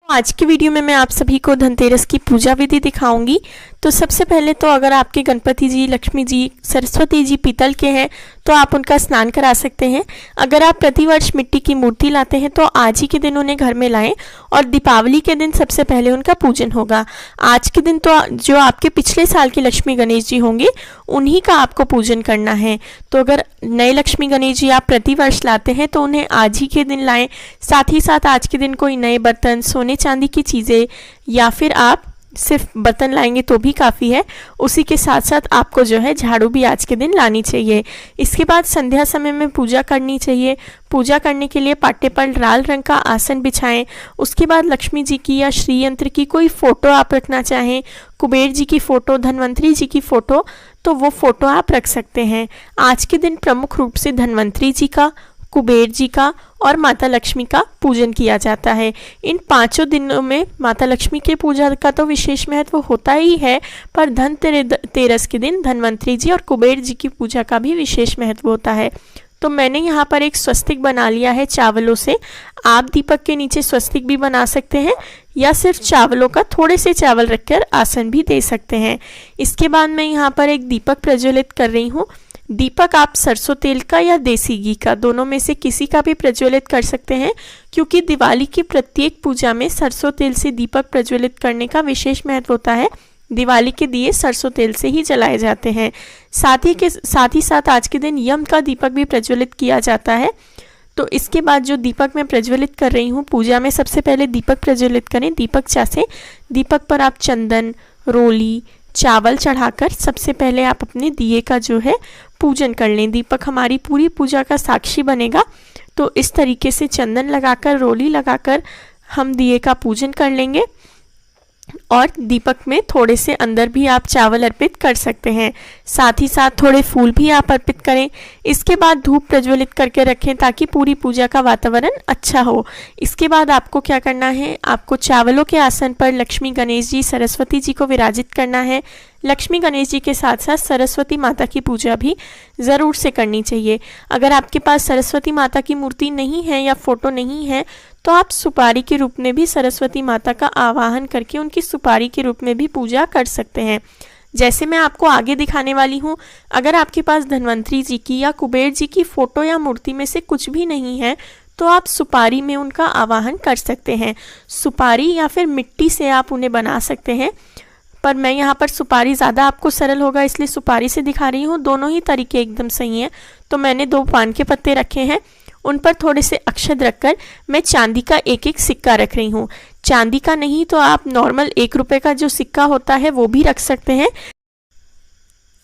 आज की वीडियो में मैं आप सभी को धनतेरस की पूजा विधि दिखाऊंगी। तो सबसे पहले तो अगर आपके गणपति जी, लक्ष्मी जी, सरस्वती जी पीतल के हैं तो आप उनका स्नान करा सकते हैं। अगर आप प्रतिवर्ष मिट्टी की मूर्ति लाते हैं तो आज ही के दिन उन्हें घर में लाएं और दीपावली के दिन सबसे पहले उनका पूजन होगा। आज के दिन तो जो आपके पिछले साल के लक्ष्मी गणेश जी होंगे उन्हीं का आपको पूजन करना है। तो अगर नए लक्ष्मी गणेश जी आप प्रतिवर्ष लाते हैं तो उन्हें आज ही के दिन लाएं। साथ ही साथ आज के दिन कोई नए बर्तन, सोने चांदी की चीज़ें या फिर आप सिर्फ बर्तन लाएंगे तो भी काफ़ी है। उसी के साथ साथ आपको जो है झाड़ू भी आज के दिन लानी चाहिए। इसके बाद संध्या समय में पूजा करनी चाहिए। पूजा करने के लिए पाटे पर लाल रंग का आसन बिछाएं। उसके बाद लक्ष्मी जी की या श्री यंत्र की कोई फ़ोटो आप रखना चाहें, कुबेर जी की फ़ोटो, धन्वंतरी जी की फ़ोटो, तो वो फ़ोटो आप रख सकते हैं। आज के दिन प्रमुख रूप से धन्वंतरी जी का, कुबेर जी का और माता लक्ष्मी का पूजन किया जाता है। इन पांचों दिनों में माता लक्ष्मी के पूजा का तो विशेष महत्व होता ही है, पर धनतेरस के दिन धन्वंतरी जी और कुबेर जी की पूजा का भी विशेष महत्व होता है। तो मैंने यहाँ पर एक स्वस्तिक बना लिया है चावलों से। आप दीपक के नीचे स्वस्तिक भी बना सकते हैं या सिर्फ चावलों का थोड़े से चावल रखकर आसन भी दे सकते हैं। इसके बाद मैं यहाँ पर एक दीपक प्रज्वलित कर रही हूँ। दीपक आप सरसों तेल का या देसी घी का, दोनों में से किसी का भी प्रज्वलित कर सकते हैं, क्योंकि दिवाली की प्रत्येक पूजा में सरसों तेल से दीपक प्रज्वलित करने का विशेष महत्व होता है। दिवाली के दिए सरसों तेल से ही जलाए जाते हैं। साथ ही साथ आज के दिन यम का दीपक भी प्रज्वलित किया जाता है। तो इसके बाद जो दीपक मैं प्रज्वलित कर रही हूँ, पूजा में सबसे पहले दीपक प्रज्वलित करें दीपक से। दीपक पर आप चंदन, रोली, चावल चढ़ाकर सबसे पहले आप अपने दिए का जो है पूजन कर लें। दीपक हमारी पूरी पूजा का साक्षी बनेगा। तो इस तरीके से चंदन लगाकर, रोली लगाकर हम दिए का पूजन कर लेंगे और दीपक में थोड़े से अंदर भी आप चावल अर्पित कर सकते हैं। साथ ही साथ थोड़े फूल भी आप अर्पित करें। इसके बाद धूप प्रज्वलित करके रखें ताकि पूरी पूजा का वातावरण अच्छा हो। इसके बाद आपको क्या करना है, आपको चावलों के आसन पर लक्ष्मी गणेश जी, सरस्वती जी को विराजित करना है। लक्ष्मी गणेश जी के साथ साथ सरस्वती माता की पूजा भी ज़रूर से करनी चाहिए। अगर आपके पास सरस्वती माता की मूर्ति नहीं है या फोटो नहीं है तो आप सुपारी के रूप में भी सरस्वती माता का आवाहन करके उनकी सुपारी के रूप में भी पूजा कर सकते हैं। जैसे मैं आपको आगे दिखाने वाली हूँ, अगर आपके पास धन्वंतरी जी की या कुबेर जी की फ़ोटो या मूर्ति में से कुछ भी नहीं है तो आप सुपारी में उनका आवाहन कर सकते हैं। सुपारी या फिर मिट्टी से आप उन्हें बना सकते हैं, पर मैं यहाँ पर सुपारी ज़्यादा आपको सरल होगा इसलिए सुपारी से दिखा रही हूँ। दोनों ही तरीके एकदम सही हैं। तो मैंने 2 पान के पत्ते रखे हैं, उन पर थोड़े से अक्षत रखकर मैं चांदी का एक सिक्का रख रही हूँ। चांदी का नहीं तो आप नॉर्मल 1 रुपये का जो सिक्का होता है वो भी रख सकते हैं।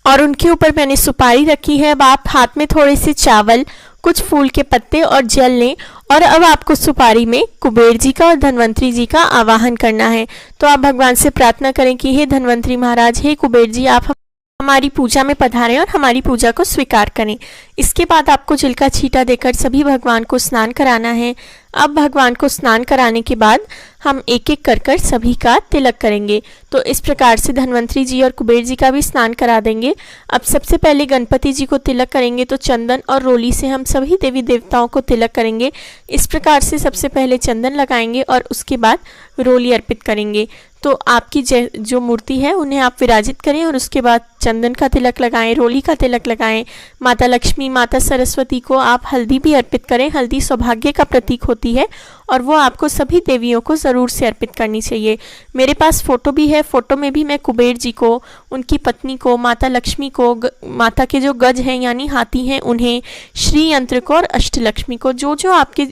और उनके ऊपर मैंने सुपारी रखी है। अब आप हाथ में थोड़े से चावल, कुछ फूल के पत्ते और जल लें और अब आपको सुपारी में कुबेर जी का और धन्वंतरी जी का आवाहन करना है। तो आप भगवान से प्रार्थना करें कि हे धन्वंतरी महाराज, हे कुबेर जी, आप हमारी पूजा में पधारें और हमारी पूजा को स्वीकार करें। इसके बाद आपको जल का छींटा देकर सभी भगवान को स्नान कराना है। अब भगवान को स्नान कराने के बाद हम एक एक कर सभी का तिलक करेंगे। तो इस प्रकार से धन्वंतरी जी और कुबेर जी का भी स्नान करा देंगे। अब सबसे पहले गणपति जी को तिलक करेंगे तो चंदन और रोली से हम सभी देवी देवताओं को तिलक करेंगे। इस प्रकार से सबसे पहले चंदन लगाएंगे और उसके बाद रोली अर्पित करेंगे। तो आपकी जो मूर्ति है उन्हें आप विराजित करें और उसके बाद चंदन का तिलक लगाएं, रोली का तिलक लगाएं। माता लक्ष्मी, माता सरस्वती को आप हल्दी भी अर्पित करें। हल्दी सौभाग्य का प्रतीक होती है और वो आपको सभी देवियों को ज़रूर से अर्पित करनी चाहिए। मेरे पास फ़ोटो भी है। फ़ोटो में भी मैं कुबेर जी को, उनकी पत्नी को, माता लक्ष्मी को, माता के जो गज हैं यानी हाथी हैं उन्हें, श्री यंत्र को और अष्टलक्ष्मी को, जो जो आपके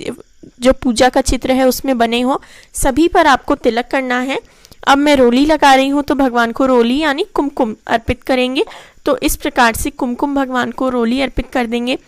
जो पूजा का चित्र है उसमें बने हो सभी पर आपको तिलक करना है। अब मैं रोली लगा रही हूँ तो भगवान को रोली यानी कुमकुम अर्पित करेंगे। तो इस प्रकार से कुमकुम भगवान को रोली अर्पित कर देंगे।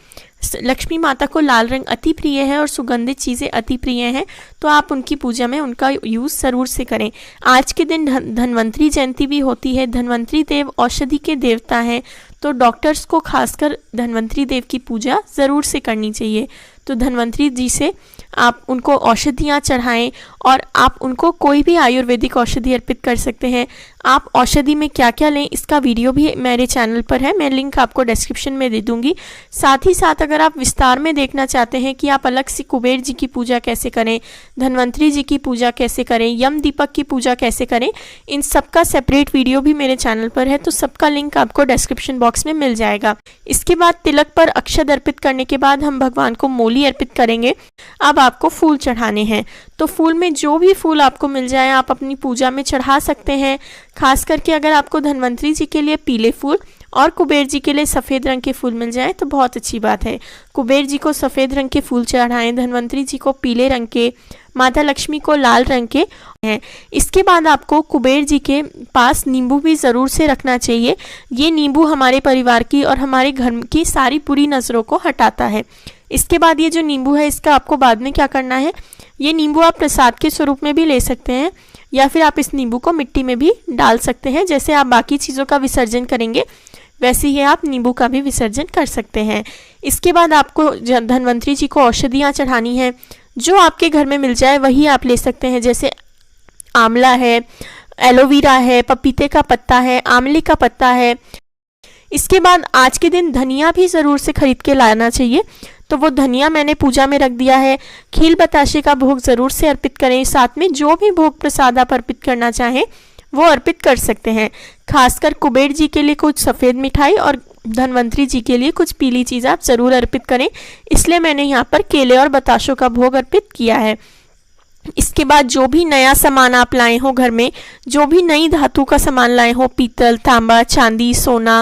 लक्ष्मी माता को लाल रंग अति प्रिय है और सुगंधित चीज़ें अति प्रिय हैं, तो आप उनकी पूजा में उनका यूज़ ज़रूर से करें। आज के दिन धन्वंतरी जयंती भी होती है। धन्वंतरी देव औषधि के देवता हैं, तो डॉक्टर्स को खासकर धन्वंतरी देव की पूजा ज़रूर से करनी चाहिए। तो धन्वंतरी जी से आप उनको औषधियाँ चढ़ाएं और आप उनको कोई भी आयुर्वेदिक औषधि अर्पित कर सकते हैं। आप औषधि में क्या क्या लें इसका वीडियो भी मेरे चैनल पर है, मैं लिंक आपको डिस्क्रिप्शन में दे दूंगी। साथ ही साथ अगर आप विस्तार में देखना चाहते हैं कि आप अलग से कुबेर जी की पूजा कैसे करें, धन्वंतरी जी की पूजा कैसे करें, यम दीपक की पूजा कैसे करें, इन सब का सेपरेट वीडियो भी मेरे चैनल पर है, तो सबका लिंक आपको डिस्क्रिप्शन बॉक्स में मिल जाएगा। इसके बाद तिलक पर अक्षत अर्पित करने के बाद हम भगवान को मोली अर्पित करेंगे। अब आपको फूल चढ़ाने हैं, तो फूल में जो भी फूल आपको मिल जाए आप अपनी पूजा में चढ़ा सकते हैं। खास करके अगर आपको धन्वंतरी जी के लिए पीले फूल और कुबेर जी के लिए सफ़ेद रंग के फूल मिल जाए तो बहुत अच्छी बात है। कुबेर जी को सफ़ेद रंग के फूल चढ़ाएं, धन्वंतरी जी को पीले रंग के, माता लक्ष्मी को लाल रंग के हैं। इसके बाद आपको कुबेर जी के पास नींबू भी ज़रूर से रखना चाहिए। ये नींबू हमारे परिवार की और हमारे घर की सारी बुरी नज़रों को हटाता है। इसके बाद ये जो नींबू है इसका आपको बाद में क्या करना है, ये नींबू आप प्रसाद के स्वरूप में भी ले सकते हैं या फिर आप इस नींबू को मिट्टी में भी डाल सकते हैं। जैसे आप बाकी चीज़ों का विसर्जन करेंगे वैसे ही आप नींबू का भी विसर्जन कर सकते हैं। इसके बाद आपको धन्वंतरी जी को औषधियाँ चढ़ानी हैं, जो आपके घर में मिल जाए वही आप ले सकते हैं। जैसे आंवला है, एलोवेरा है, पपीते का पत्ता है, आंवले का पत्ता है। इसके बाद आज के दिन धनिया भी ज़रूर से खरीद के लाना चाहिए, तो वो धनिया मैंने पूजा में रख दिया है। खील बताशे का भोग ज़रूर से अर्पित करें, साथ में जो भी भोग प्रसाद आप अर्पित करना चाहें वो अर्पित कर सकते हैं। खासकर कुबेर जी के लिए कुछ सफ़ेद मिठाई और धन्वंतरी जी के लिए कुछ पीली चीज़ आप ज़रूर अर्पित करें, इसलिए मैंने यहाँ पर केले और बताशों का भोग अर्पित किया है। इसके बाद जो भी नया सामान आप लाए हो घर में, जो भी नई धातु का सामान लाए हो, पीतल, तांबा, चांदी, सोना,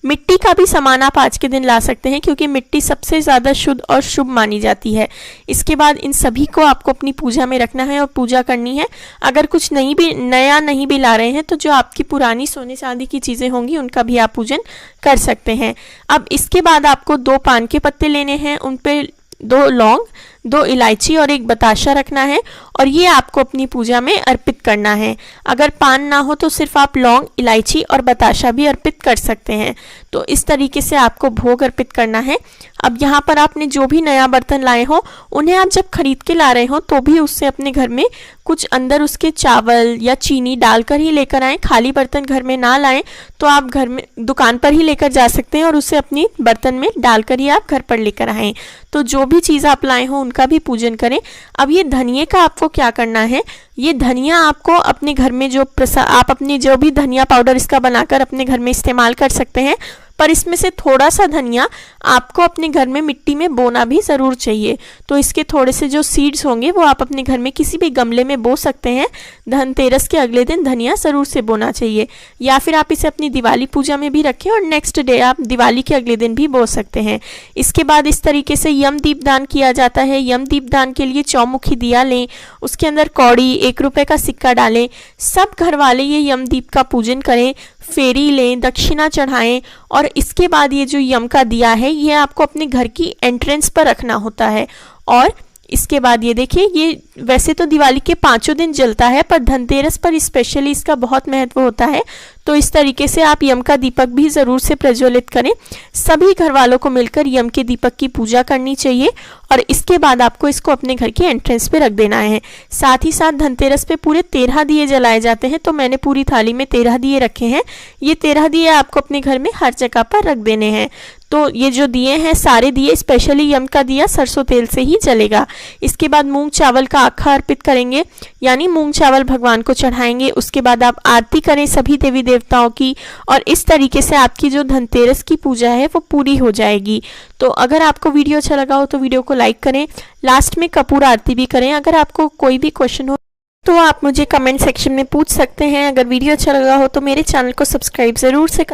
मिट्टी का भी सामान आप आज के दिन ला सकते हैं, क्योंकि मिट्टी सबसे ज़्यादा शुद्ध और शुभ मानी जाती है। इसके बाद इन सभी को आपको अपनी पूजा में रखना है और पूजा करनी है। अगर कुछ नया नहीं भी ला रहे हैं तो जो आपकी पुरानी सोने चांदी की चीज़ें होंगी उनका भी आप पूजन कर सकते हैं। अब इसके बाद आपको 2 पान के पत्ते लेने हैं, उन पर 2 लौंग, 2 इलायची और 1 बताशा रखना है और ये आपको अपनी पूजा में अर्पित करना है। अगर पान ना हो तो सिर्फ आप लौंग, इलायची और बताशा भी अर्पित कर सकते हैं। तो इस तरीके से आपको भोग अर्पित करना है। अब यहाँ पर आपने जो भी नया बर्तन लाए हो उन्हें आप जब खरीद के ला रहे हो तो भी उससे अपने घर में कुछ अंदर उसके चावल या चीनी डालकर ही लेकर आएँ। खाली बर्तन घर में ना लाएं तो आप घर में दुकान पर ही लेकर जा सकते हैं और उसे अपनी बर्तन में डालकर ही आप घर पर लेकर आएँ। तो जो भी चीज़ आप लाए हो उनका भी पूजन करें। अब ये धनिये का आपको क्या करना है, ये धनिया आपको अपने घर में आप अपनी जो भी धनिया पाउडर इसका बनाकर अपने घर में इस्तेमाल कर सकते हैं, पर इसमें से थोड़ा सा धनिया आपको अपने घर में मिट्टी में बोना भी ज़रूर चाहिए। तो इसके थोड़े से जो सीड्स होंगे वो आप अपने घर में किसी भी गमले में बो सकते हैं। धनतेरस के अगले दिन धनिया ज़रूर से बोना चाहिए, या फिर आप इसे अपनी दिवाली पूजा में भी रखें और नेक्स्ट डे आप दिवाली के अगले दिन भी बो सकते हैं। इसके बाद इस तरीके से यम दीपदान किया जाता है। यम दीपदान के लिए चौमुखी दिया लें, उसके अंदर कौड़ी, 1 रुपये का सिक्का डालें। सब घर वाले ये यम दीप का पूजन करें, फेरी लें, दक्षिणा चढ़ाएं और इसके बाद ये जो यम का दिया है ये आपको अपने घर की एंट्रेंस पर रखना होता है। और इसके बाद ये देखिए, ये वैसे तो दिवाली के 5 दिन जलता है पर धनतेरस पर स्पेशली इसका बहुत महत्व होता है। तो इस तरीके से आप यम का दीपक भी ज़रूर से प्रज्वलित करें। सभी घर वालों को मिलकर यम के दीपक की पूजा करनी चाहिए और इसके बाद आपको इसको अपने घर की एंट्रेंस पे रख देना है। साथ ही साथ धनतेरस पे पूरे 13 दिए जलाए जाते हैं, तो मैंने पूरी थाली में 13 दिए रखे हैं। ये 13 दिए आपको अपने घर में हर जगह पर रख देने हैं। तो ये जो दिए हैं सारे दिए, स्पेशली यम का दिया सरसों तेल से ही जलेगा। इसके बाद मूंग चावल का आखा अर्पित करेंगे, यानी मूंग चावल भगवान को चढ़ाएंगे। उसके बाद आप आरती करें सभी देवी देवताओं की और इस तरीके से आपकी जो धनतेरस की पूजा है वो पूरी हो जाएगी। तो अगर आपको वीडियो अच्छा लगा हो तो वीडियो को लाइक करें, लास्ट में कपूर आरती भी करें। अगर आपको कोई भी क्वेश्चन हो तो आप मुझे कमेंट सेक्शन में पूछ सकते हैं। अगर वीडियो अच्छा लगा हो तो मेरे चैनल को सब्सक्राइब ज़रूर से करें।